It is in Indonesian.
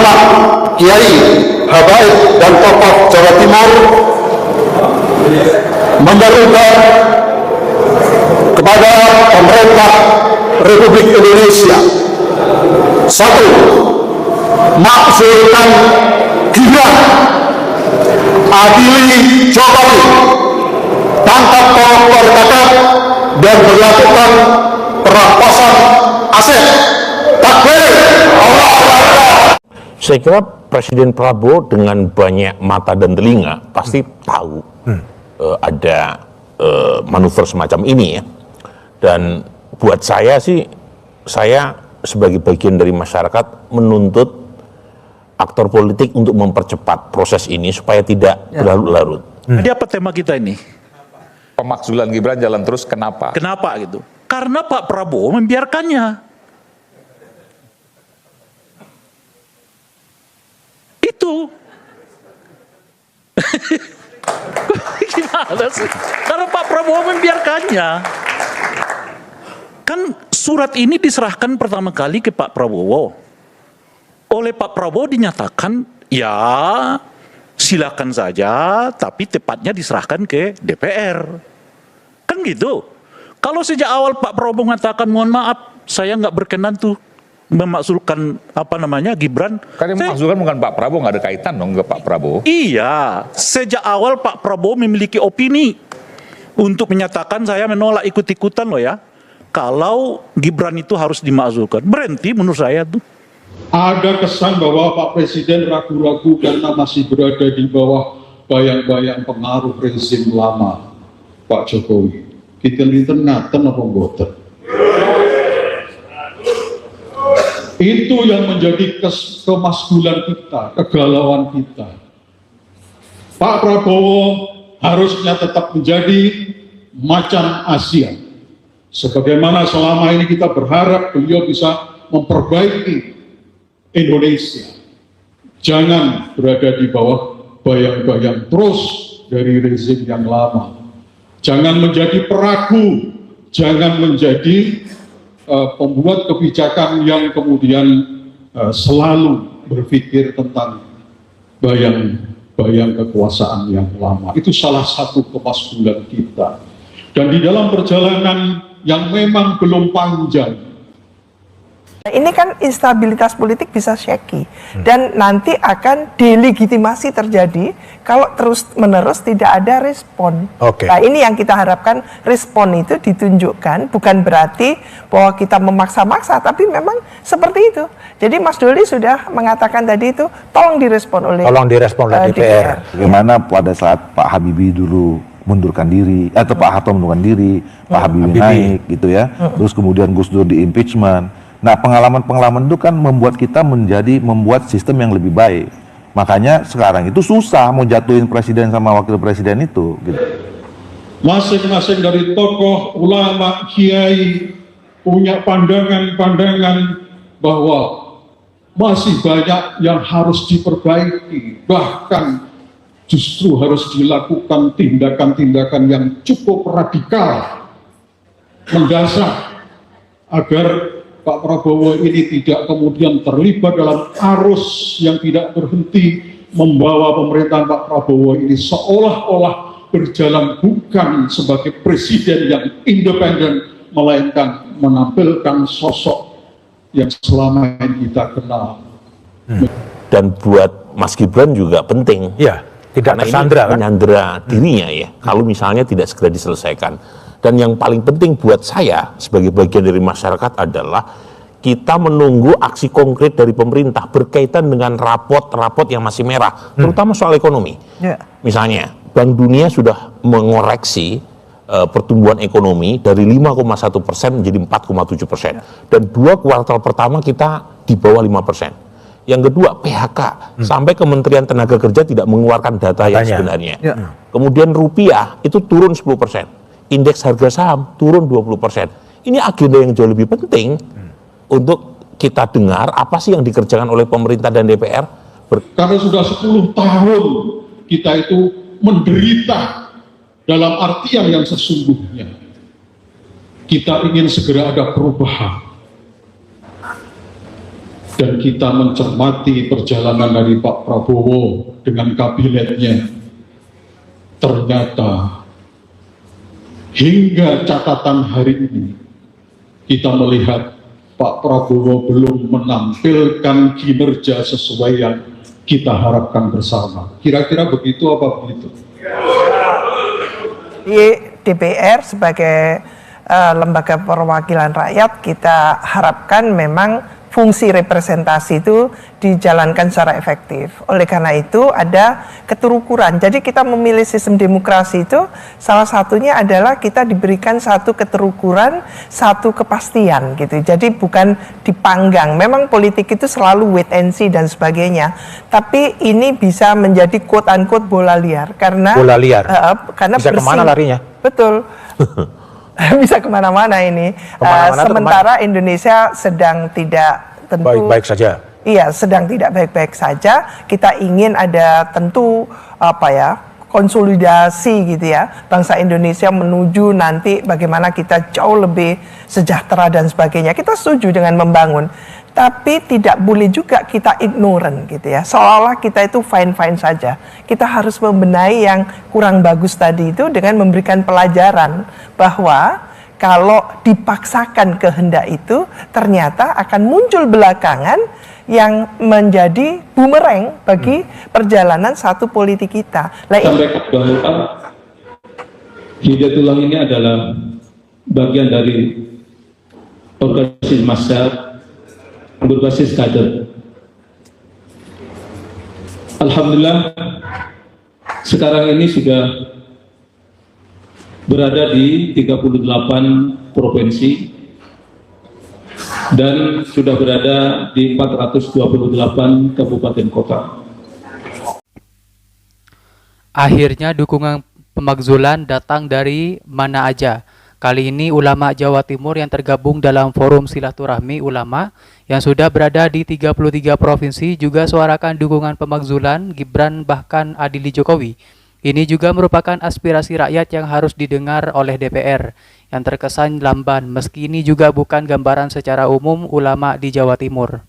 ulama, kiai, habaib, dan tokoh Jawa Timur menyerukan kepada pemerintah Republik Indonesia: 1. Makzulkan Gibran, adili Jokowi, tangkap koruptor kakak, dan berlakukan perampasan aset. Takbir, Allahu Akbar. Saya kira Presiden Prabowo dengan banyak mata dan telinga pasti tahu ada manuver semacam ini ya. Dan buat saya sih, saya sebagai bagian dari masyarakat menuntut aktor politik untuk mempercepat proses ini supaya tidak berlarut-larut. Jadi apa tema kita ini? Pemakzulan Gibran jalan terus, kenapa? Kenapa gitu? Karena Pak Prabowo membiarkannya. Itu. Gimana sih? Karena Pak Prabowo membiarkannya. Kan surat ini diserahkan pertama kali ke Pak Prabowo. Oleh Pak Prabowo dinyatakan, ya silakan saja, tapi tepatnya diserahkan ke DPR. Kan gitu. Kalau sejak awal Pak Prabowo mengatakan, mohon maaf, saya nggak berkenan tuh memakzulkan Gibran. Kan yang memakzulkan bukan Pak Prabowo, nggak ada kaitan dong ke Pak Prabowo. Iya, sejak awal Pak Prabowo memiliki opini untuk menyatakan saya menolak ikut-ikutan loh ya. Kalau Gibran itu harus dimakzulkan, berhenti menurut saya tuh. Ada kesan bahwa Pak Presiden ragu-ragu karena masih berada di bawah bayang-bayang pengaruh rezim lama Pak Jokowi. Kita ngaten apa mboten? Itu yang menjadi kemaskulan kita, kegalauan kita. Pak Prabowo harusnya tetap menjadi macan Asia. Sebagaimana selama ini kita berharap beliau bisa memperbaiki Indonesia. Jangan berada di bawah bayang-bayang terus dari rezim yang lama. Jangan menjadi peragu, jangan menjadi pembuat kebijakan yang kemudian selalu berpikir tentang bayang-bayang kekuasaan yang lama. Itu salah satu kemaskulan kita. Dan di dalam perjalanan yang memang belum panjang, ini kan instabilitas politik bisa shaky dan nanti akan delegitimasi terjadi kalau terus-menerus tidak ada respon. Nah ini yang kita harapkan, respon itu ditunjukkan, bukan berarti bahwa kita memaksa-maksa, tapi memang seperti itu. Jadi Mas Doli sudah mengatakan tadi itu, tolong direspon oleh DPR. Bagaimana pada saat Pak Habibie dulu mundurkan diri, atau Pak Harto mundurkan diri, Pak Habibie naik gitu ya, terus kemudian Gus Dur di impeachment. Nah, pengalaman-pengalaman itu kan membuat kita membuat sistem yang lebih baik. Makanya sekarang itu susah mau jatuhin presiden sama wakil presiden itu. Gitu. Masing-masing dari tokoh, ulama, kiai punya pandangan-pandangan bahwa masih banyak yang harus diperbaiki. Bahkan justru harus dilakukan tindakan-tindakan yang cukup radikal, mendasar, agar Pak Prabowo ini tidak kemudian terlibat dalam arus yang tidak berhenti, membawa pemerintahan Pak Prabowo ini seolah-olah berjalan bukan sebagai presiden yang independen, melainkan menampilkan sosok yang selama ini kita kenal. Dan buat Mas Gibran juga penting. Ya, tidak tersandra kan? Menyandera dirinya ya, kalau misalnya tidak segera diselesaikan. Dan yang paling penting buat saya sebagai bagian dari masyarakat adalah kita menunggu aksi konkret dari pemerintah berkaitan dengan rapot-rapot yang masih merah, terutama soal ekonomi. Misalnya, Bank Dunia sudah mengoreksi pertumbuhan ekonomi dari 5,1% menjadi 4,7%. Dan 2 kuartal pertama kita di bawah 5%. Yang kedua, PHK. Sampai Kementerian Tenaga Kerja tidak mengeluarkan data yang sebenarnya. Kemudian rupiah itu turun 10%. Indeks harga saham turun 20%. Ini agenda yang jauh lebih penting untuk kita dengar apa sih yang dikerjakan oleh pemerintah dan DPR. Karena sudah 10 tahun kita itu menderita dalam artian yang sesungguhnya. Kita ingin segera ada perubahan. dan kita mencermati perjalanan dari Pak Prabowo dengan kabinetnya, ternyata hingga catatan hari ini kita melihat Pak Prabowo belum menampilkan kinerja sesuai yang kita harapkan bersama. Kira-kira begitu apa begitu? Di DPR sebagai lembaga perwakilan rakyat, kita harapkan memang fungsi representasi itu dijalankan secara efektif. Oleh karena itu ada keterukuran. Jadi kita memilih sistem demokrasi itu salah satunya adalah kita diberikan satu keterukuran, satu kepastian gitu. Jadi bukan dipanggang. Memang politik itu selalu wait and see dan sebagainya. Tapi ini bisa menjadi quote unquote bola liar karena Bola liar. Karena Bisa kemana larinya? Betul. Bisa kemana-mana ini. Kemana-mana Sementara Indonesia sedang tidak tentu Baik-baik saja. Iya, sedang tidak baik-baik saja. Kita ingin ada tentu konsolidasi gitu ya, bangsa Indonesia menuju nanti bagaimana kita jauh lebih sejahtera dan sebagainya. Kita setuju dengan membangun, tapi tidak boleh juga kita ignorant gitu ya, seolah-olah kita itu fine-fine saja. Kita harus membenahi yang kurang bagus tadi itu dengan memberikan pelajaran bahwa kalau dipaksakan kehendak itu ternyata akan muncul belakangan yang menjadi bumerang bagi perjalanan satu politik kita. Sampaikan bahwa Hidayatul ini adalah bagian dari organisasi massa berbasis kader. Alhamdulillah sekarang ini sudah berada di 38 provinsi dan sudah berada di 428 kabupaten kota. Akhirnya dukungan pemakzulan datang dari mana aja. Kali ini ulama Jawa Timur yang tergabung dalam forum silaturahmi ulama yang sudah berada di 33 provinsi juga suarakan dukungan pemakzulan Gibran bahkan adili Jokowi. Ini juga merupakan aspirasi rakyat yang harus didengar oleh DPR yang terkesan lamban meski ini juga bukan gambaran secara umum ulama di Jawa Timur.